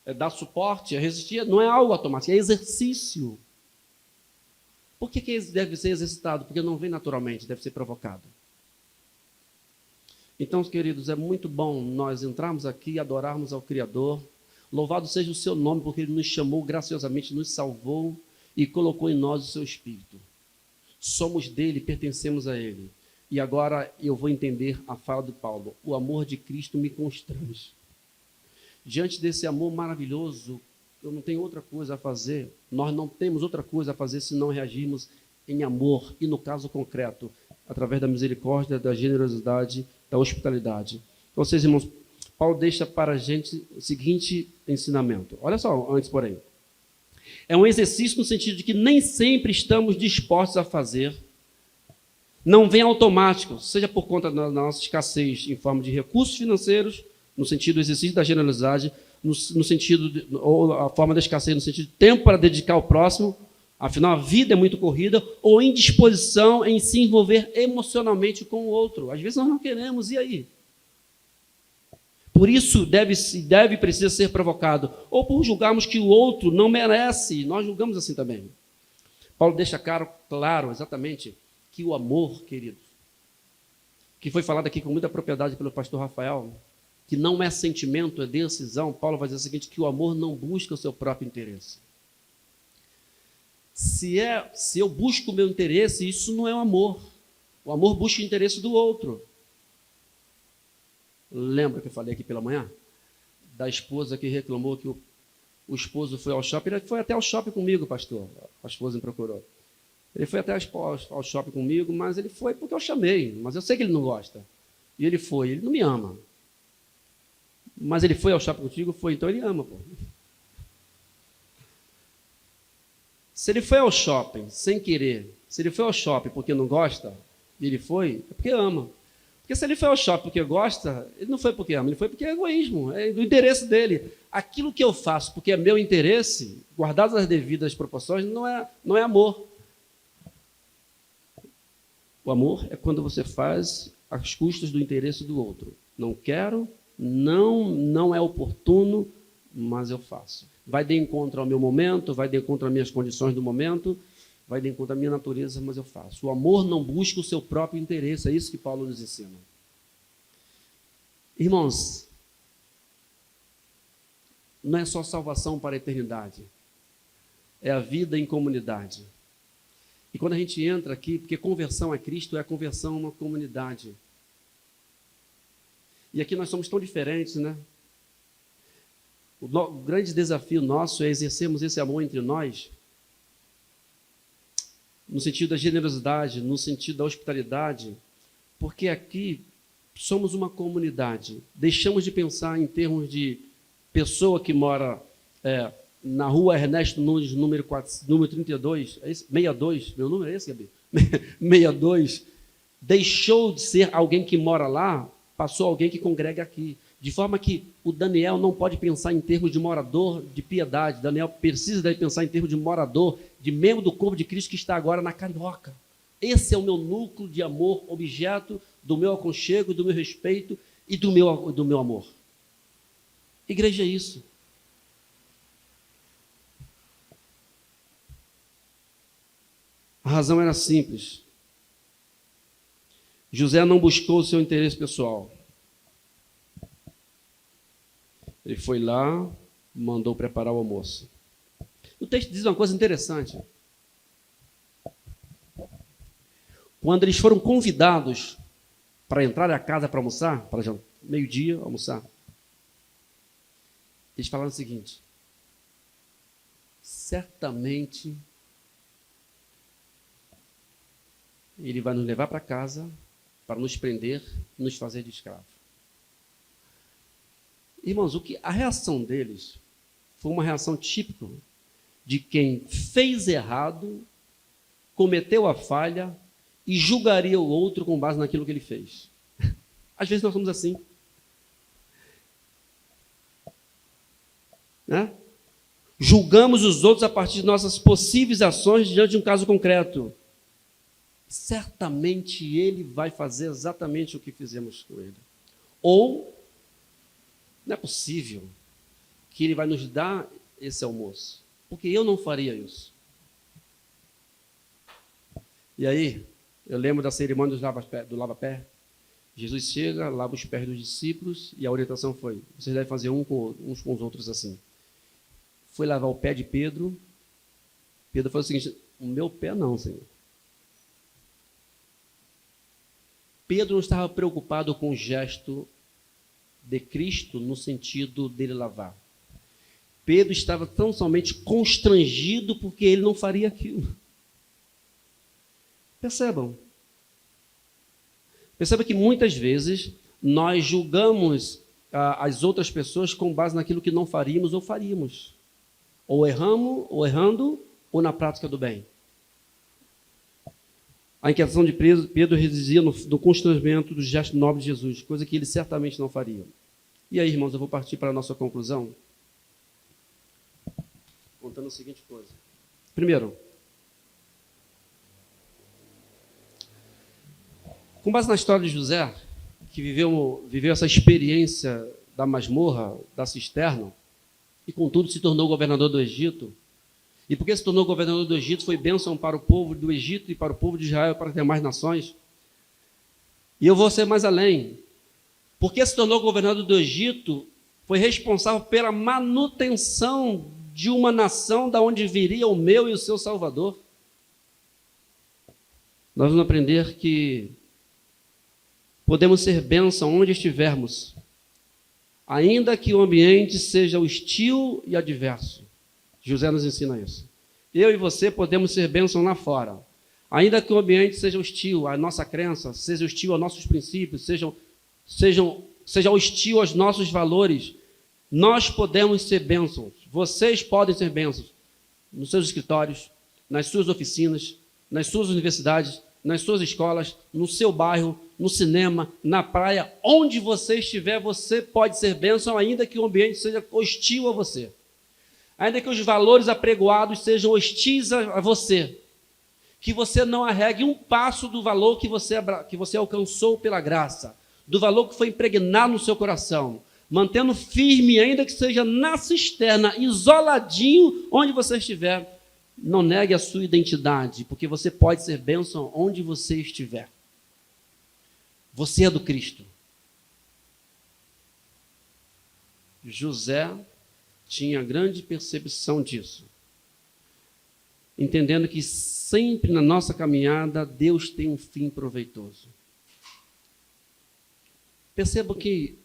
É dar suporte, é resistir. Não é algo automático, é exercício. Por que deve ser exercitado? Porque não vem naturalmente, deve ser provocado. Então, queridos, é muito bom nós entrarmos aqui e adorarmos ao Criador. Louvado seja o seu nome, porque Ele nos chamou graciosamente, nos salvou e colocou em nós o seu Espírito. Somos dele, pertencemos a ele. E agora eu vou entender a fala de Paulo. O amor de Cristo me constrange. Diante desse amor maravilhoso, eu não tenho outra coisa a fazer. Nós não temos outra coisa a fazer senão reagirmos em amor. E no caso concreto, através da misericórdia, da generosidade, da hospitalidade. Então, vocês, irmãos, Paulo deixa para a gente o seguinte ensinamento. Olha só, antes, porém. É um exercício no sentido de que nem sempre estamos dispostos a fazer. Não vem automático, seja por conta da nossa escassez em forma de recursos financeiros, no sentido do exercício da generosidade, no sentido, ou a forma da escassez no sentido de tempo para dedicar ao próximo, afinal a vida é muito corrida, ou indisposição em se envolver emocionalmente com o outro. Às vezes nós não queremos, e aí? Por isso precisa ser provocado, ou por julgarmos que o outro não merece, nós julgamos assim também. Paulo deixa claro exatamente que o amor, queridos, que foi falado aqui com muita propriedade pelo pastor Rafael, que não é sentimento, é decisão. Paulo vai dizer o seguinte, que o amor não busca o seu próprio interesse. Se eu busco o meu interesse, isso não é um amor. O amor busca o interesse do outro. Lembra que eu falei aqui pela manhã? Da esposa que reclamou que o esposo foi ao shopping. Ele foi até ao shopping comigo, pastor. A esposa me procurou. Ele foi até ao shopping comigo, mas ele foi porque eu chamei. Mas eu sei que ele não gosta. E ele foi. Ele não me ama. Mas ele foi ao shopping contigo? Foi. Então ele ama, pô. Se ele foi ao shopping sem querer, se ele foi ao shopping porque não gosta, e ele foi, é porque ama. Porque se ele foi ao shopping porque gosta, ele não foi porque ama, ele foi porque é egoísmo, é do interesse dele. Aquilo que eu faço porque é meu interesse, guardadas as devidas proporções, não é amor. O amor é quando você faz às custas do interesse do outro. Não quero, não é oportuno, mas eu faço. Vai de encontro ao meu momento, vai de encontro às minhas condições do momento, vai de encontro à minha natureza, mas eu faço. O amor não busca o seu próprio interesse, é isso que Paulo nos ensina. Irmãos, não é só salvação para a eternidade, é a vida em comunidade. E quando a gente entra aqui, porque conversão a Cristo é a conversão a uma comunidade. E aqui nós somos tão diferentes, né? O grande desafio nosso é exercermos esse amor entre nós, no sentido da generosidade, no sentido da hospitalidade, porque aqui somos uma comunidade. Deixamos de pensar em termos de pessoa que mora na rua Ernesto Nunes, número 32, é esse? 62, meu número é esse, Gabi? 62, deixou de ser alguém que mora lá, passou alguém que congrega aqui. De forma que o Daniel não pode pensar em termos de morador de piedade. Daniel precisa pensar em termos de morador, de membro do corpo de Cristo que está agora na Carioca. Esse é o meu núcleo de amor, objeto do meu aconchego, do meu respeito e do meu amor. Igreja é isso. A razão era simples. José não buscou o seu interesse pessoal. Ele foi lá, mandou preparar o almoço. O texto diz uma coisa interessante. Quando eles foram convidados para entrar à casa para almoçar, para meio-dia almoçar, eles falaram o seguinte: certamente ele vai nos levar para casa para nos prender e nos fazer de escravo. Irmãos, a reação deles foi uma reação típica de quem fez errado, cometeu a falha e julgaria o outro com base naquilo que ele fez. Às vezes nós somos assim. Né? Julgamos os outros a partir de nossas possíveis ações diante de um caso concreto. Certamente ele vai fazer exatamente o que fizemos com ele. Ou não é possível que ele vai nos dar esse almoço, porque eu não faria isso. E aí, eu lembro da cerimônia do lava-pé. Jesus chega, lava os pés dos discípulos e a orientação foi: vocês devem fazer uns com os outros assim. Foi lavar o pé de Pedro. Pedro falou o seguinte: o meu pé não, Senhor. Pedro não estava preocupado com o gesto de Cristo no sentido dele lavar. Pedro estava tão somente constrangido porque ele não faria aquilo. Percebam que muitas vezes nós julgamos as outras pessoas com base naquilo que não faríamos ou faríamos. Ou errando, ou na prática do bem. A inquietação de Pedro residia no constrangimento do gesto nobre de Jesus, coisa que ele certamente não faria. E aí, irmãos, eu vou partir para a nossa conclusão, contando a seguinte coisa. Primeiro, com base na história de José, que viveu essa experiência da masmorra, da cisterna, e contudo se tornou governador do Egito. E porque se tornou governador do Egito, foi bênção para o povo do Egito e para o povo de Israel, para as demais nações. E eu vou ser mais além. Porque se tornou governador do Egito, foi responsável pela manutenção de uma nação da onde viria o meu e o seu Salvador. Nós vamos aprender que podemos ser bênção onde estivermos, ainda que o ambiente seja hostil e adverso. José nos ensina isso. Eu e você podemos ser bênção lá fora, ainda que o ambiente seja hostil, a nossa crença seja hostil aos nossos princípios, seja hostil aos nossos valores. Nós podemos ser bênçãos. Vocês podem ser bênçãos nos seus escritórios, nas suas oficinas, nas suas universidades, nas suas escolas, no seu bairro, no cinema, na praia, onde você estiver, você pode ser bênção, ainda que o ambiente seja hostil a você. Ainda que os valores apregoados sejam hostis a você. Que você não arregue um passo do valor que você alcançou pela graça, do valor que foi impregnado no seu coração, mantendo firme, ainda que seja na cisterna, isoladinho, onde você estiver. Não negue a sua identidade, porque você pode ser bênção onde você estiver. Você é do Cristo. José tinha grande percepção disso, entendendo que sempre na nossa caminhada Deus tem um fim proveitoso. Perceba que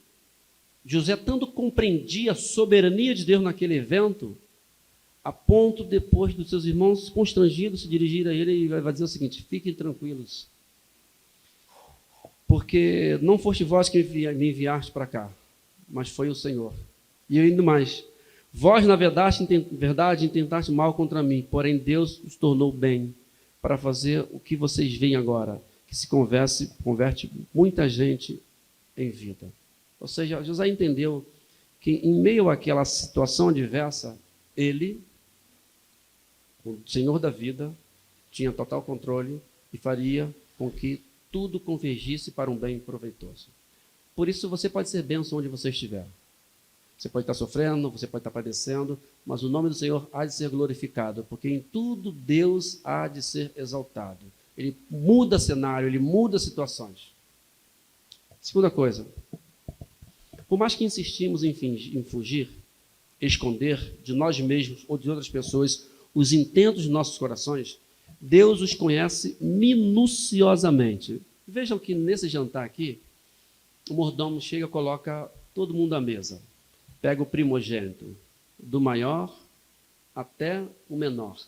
José tanto compreendia a soberania de Deus naquele evento, a ponto depois dos seus irmãos constrangidos se dirigir a ele e vai dizer o seguinte: fiquem tranquilos, porque não foste vós que me enviaste para cá, mas foi o Senhor. E ainda mais, vós na verdade intentaste mal contra mim, porém Deus os tornou bem para fazer o que vocês veem agora, que se converte muita gente em vida. Ou seja, José entendeu que em meio àquela situação adversa, ele, o Senhor da vida, tinha total controle e faria com que tudo convergisse para um bem proveitoso. Por isso você pode ser bênção onde você estiver. Você pode estar sofrendo, você pode estar padecendo, mas o nome do Senhor há de ser glorificado, porque em tudo Deus há de ser exaltado. Ele muda cenário, ele muda situações. Segunda coisa, por mais que insistimos em fugir, esconder de nós mesmos ou de outras pessoas os intentos de nossos corações, Deus os conhece minuciosamente. Vejam que nesse jantar aqui, o mordomo chega e coloca todo mundo à mesa. Pega o primogênito, do maior até o menor.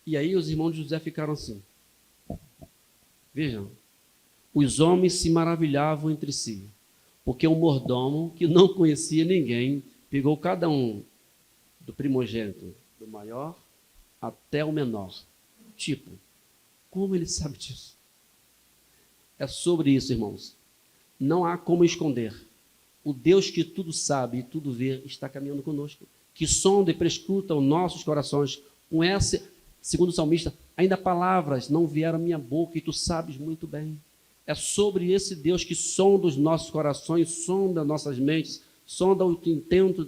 E aí os irmãos de José ficaram assim. Vejam, os homens se maravilhavam entre si, porque o mordomo, que não conhecia ninguém, pegou cada um, do primogênito, do maior até o menor. Tipo, como ele sabe disso? É sobre isso, irmãos. Não há como esconder. O Deus que tudo sabe e tudo vê está caminhando conosco, que sonda e prescruta os nossos corações. Com essa, segundo o salmista, ainda palavras não vieram à minha boca e tu sabes muito bem. É sobre esse Deus que sonda os nossos corações, sonda nossas mentes, sonda o intento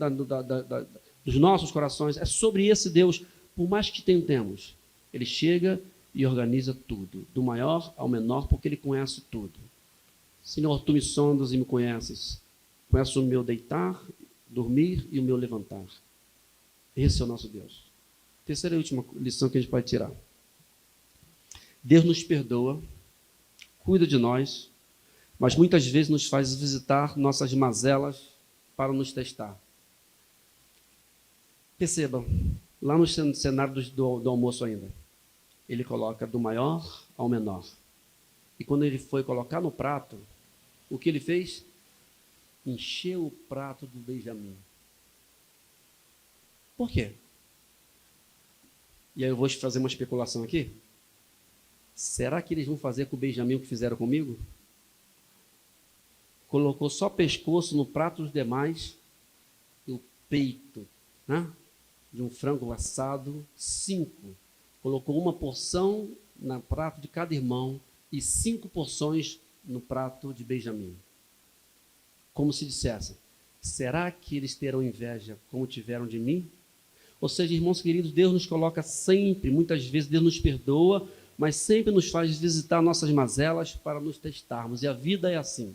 dos nossos corações. É sobre esse Deus, por mais que tentemos, ele chega e organiza tudo, do maior ao menor, porque ele conhece tudo. Senhor, tu me sondas e me conheces. Conhece o meu deitar, dormir e o meu levantar. Esse é o nosso Deus. Terceira e última lição que a gente pode tirar. Deus nos perdoa, cuida de nós, mas muitas vezes nos faz visitar nossas mazelas para nos testar. Percebam, lá no cenário do almoço ainda, ele coloca do maior ao menor. E quando ele foi colocar no prato, o que ele fez? Encheu o prato do Benjamim. Por quê? E aí eu vou fazer uma especulação aqui. Será que eles vão fazer com o Benjamim o que fizeram comigo? Colocou só pescoço no prato dos demais e o peito, né, de um frango assado, 5. Colocou uma porção no prato de cada irmão e 5 porções no prato de Benjamim. Como se dissesse, será que eles terão inveja como tiveram de mim? Ou seja, irmãos queridos, Deus nos coloca sempre, muitas vezes Deus nos perdoa, mas sempre nos faz visitar nossas mazelas para nos testarmos. E a vida é assim.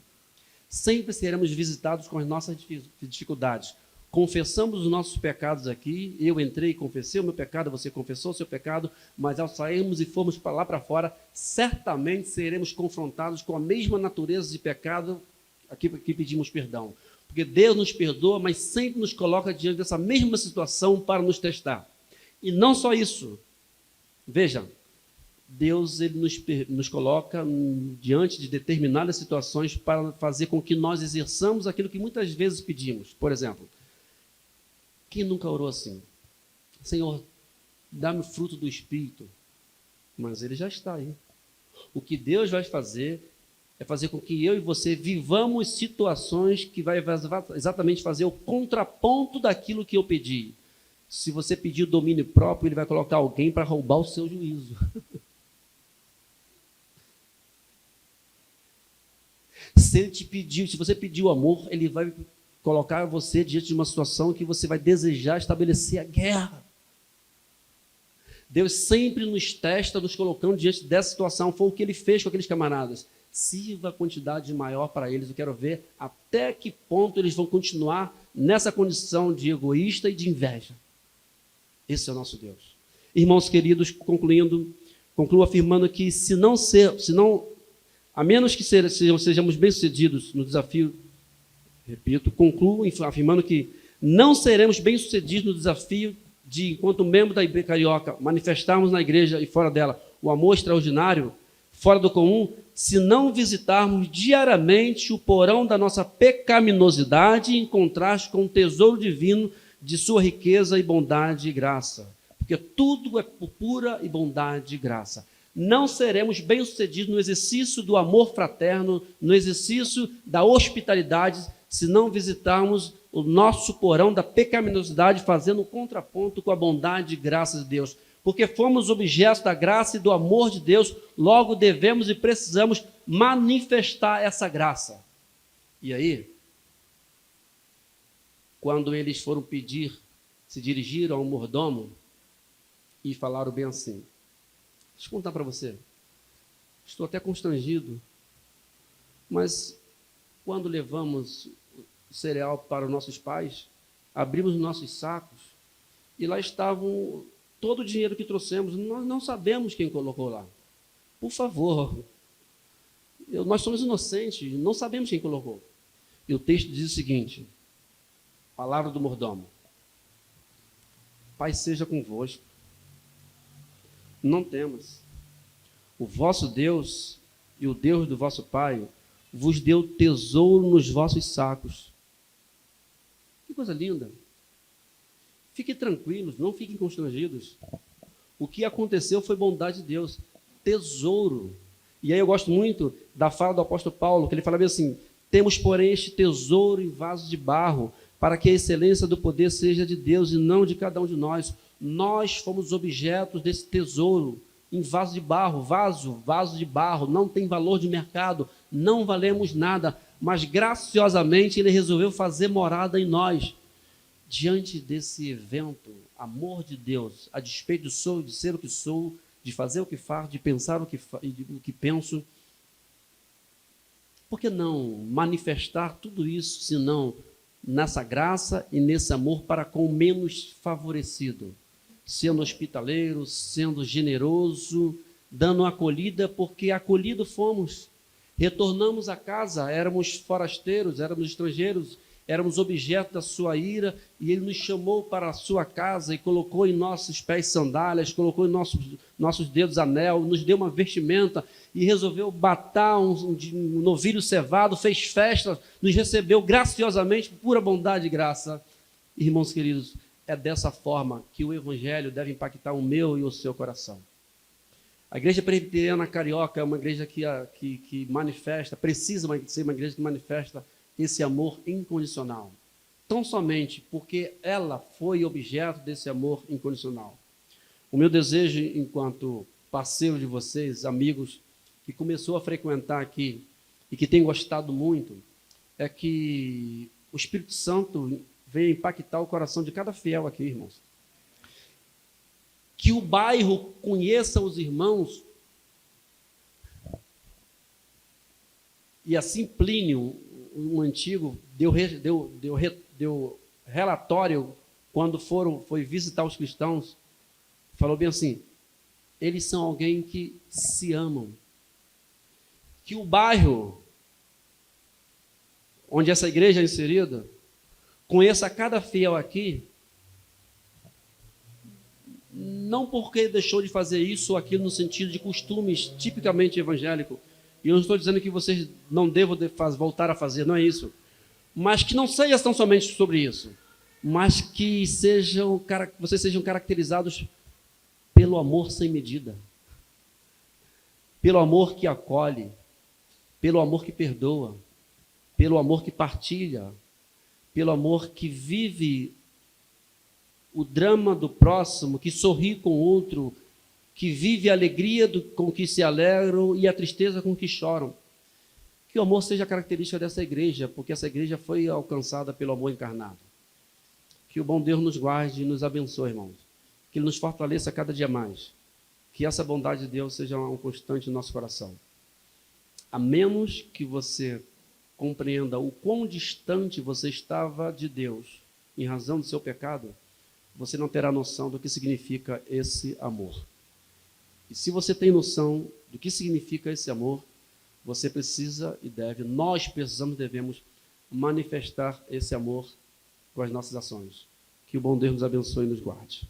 Sempre seremos visitados com as nossas dificuldades. Confessamos os nossos pecados aqui, eu entrei e confessei o meu pecado, você confessou o seu pecado, mas ao sairmos e formos para lá para fora, certamente seremos confrontados com a mesma natureza de pecado aqui pedimos perdão. Porque Deus nos perdoa, mas sempre nos coloca diante dessa mesma situação para nos testar. E não só isso. Veja, Deus ele nos coloca diante de determinadas situações para fazer com que nós exerçamos aquilo que muitas vezes pedimos. Por exemplo, quem nunca orou assim? Senhor, dá-me o fruto do Espírito. Mas ele já está aí. O que Deus vai fazer é fazer com que eu e você vivamos situações que vai exatamente fazer o contraponto daquilo que eu pedi. Se você pedir o domínio próprio, ele vai colocar alguém para roubar o seu juízo. Se você pedir o amor, ele vai colocar você diante de uma situação que você vai desejar estabelecer a guerra. Deus sempre nos testa, nos colocando diante dessa situação. Foi o que ele fez com aqueles camaradas. Sirva a quantidade maior para eles. Eu quero ver até que ponto eles vão continuar nessa condição de egoísta e de inveja. Esse é o nosso Deus. Irmãos queridos, concluo afirmando que a menos que sejamos bem-sucedidos no desafio, repito, concluo afirmando que não seremos bem-sucedidos no desafio de, enquanto membro da IB Carioca, manifestarmos na igreja e fora dela o amor extraordinário, fora do comum, se não visitarmos diariamente o porão da nossa pecaminosidade em contraste com o tesouro divino de sua riqueza e bondade e graça. Porque tudo é por pura e bondade e graça. Não seremos bem-sucedidos no exercício do amor fraterno, no exercício da hospitalidade, se não visitarmos o nosso porão da pecaminosidade, fazendo um contraponto com a bondade e graça de Deus. Porque fomos objetos da graça e do amor de Deus, logo devemos e precisamos manifestar essa graça. E aí, quando eles foram se dirigiram ao mordomo e falaram bem assim, deixa eu contar para você, estou até constrangido, mas quando levamos o cereal para os nossos pais, abrimos os nossos sacos e lá estavam todo o dinheiro que trouxemos, nós não sabemos quem colocou lá. Por favor, nós somos inocentes, não sabemos quem colocou. E o texto diz o seguinte, palavra do mordomo, Pai seja convosco, não temas, o vosso Deus e o Deus do vosso Pai vos deu tesouro nos vossos sacos. Que coisa linda. Fiquem tranquilos, não fiquem constrangidos. O que aconteceu foi bondade de Deus. Tesouro. E aí eu gosto muito da fala do apóstolo Paulo, que ele fala bem assim, temos, porém, este tesouro em vasos de barro, para que a excelência do poder seja de Deus e não de cada um de nós. Nós fomos objetos desse tesouro em vaso de barro. Vaso de barro, não tem valor de mercado, não valemos nada, mas graciosamente ele resolveu fazer morada em nós. Diante desse evento, amor de Deus, a despeito de ser o que sou, de fazer o que faço, de pensar o que penso, por que não manifestar tudo isso, se não nessa graça e nesse amor para com o menos favorecido, sendo hospitaleiro, sendo generoso, dando acolhida, porque acolhido fomos, Retornamos a casa, éramos forasteiros, éramos estrangeiros, éramos objeto da sua ira, e ele nos chamou para a sua casa e colocou em nossos pés sandálias, colocou em nossos dedos anel, nos deu uma vestimenta e resolveu batar um novilho cevado, fez festa, nos recebeu graciosamente, por pura bondade e graça. Irmãos queridos, é dessa forma que o evangelho deve impactar o meu e o seu coração. A igreja presbiteriana carioca é uma igreja que manifesta, precisa ser uma igreja que manifesta esse amor incondicional. Tão somente porque ela foi objeto desse amor incondicional. O meu desejo, enquanto parceiro de vocês, amigos, que começou a frequentar aqui e que tem gostado muito, é que o Espírito Santo venha impactar o coração de cada fiel aqui, irmãos. Que o bairro conheça os irmãos. E assim Plínio, um antigo, deu relatório quando foi visitar os cristãos, falou bem assim: eles são alguém que se amam. Que o bairro onde essa igreja é inserida conheça cada fiel aqui, não porque deixou de fazer isso ou aquilo no sentido de costumes tipicamente evangélico. E eu não estou dizendo que vocês não devam voltar a fazer, não é isso. Mas que não seja tão somente sobre isso, mas que vocês sejam caracterizados pelo amor sem medida, pelo amor que acolhe, pelo amor que perdoa, pelo amor que partilha, pelo amor que vive o drama do próximo, que sorri com o outro, que vive a alegria com que se alegram e a tristeza com que choram. Que o amor seja a característica dessa igreja, porque essa igreja foi alcançada pelo amor encarnado. Que o bom Deus nos guarde e nos abençoe, irmãos. Que Ele nos fortaleça cada dia mais. Que essa bondade de Deus seja um constante no nosso coração. A menos que você compreenda o quão distante você estava de Deus em razão do seu pecado, você não terá noção do que significa esse amor. E se você tem noção do que significa esse amor, você precisa e deve, nós precisamos, devemos manifestar esse amor com as nossas ações. Que o bom Deus nos abençoe e nos guarde.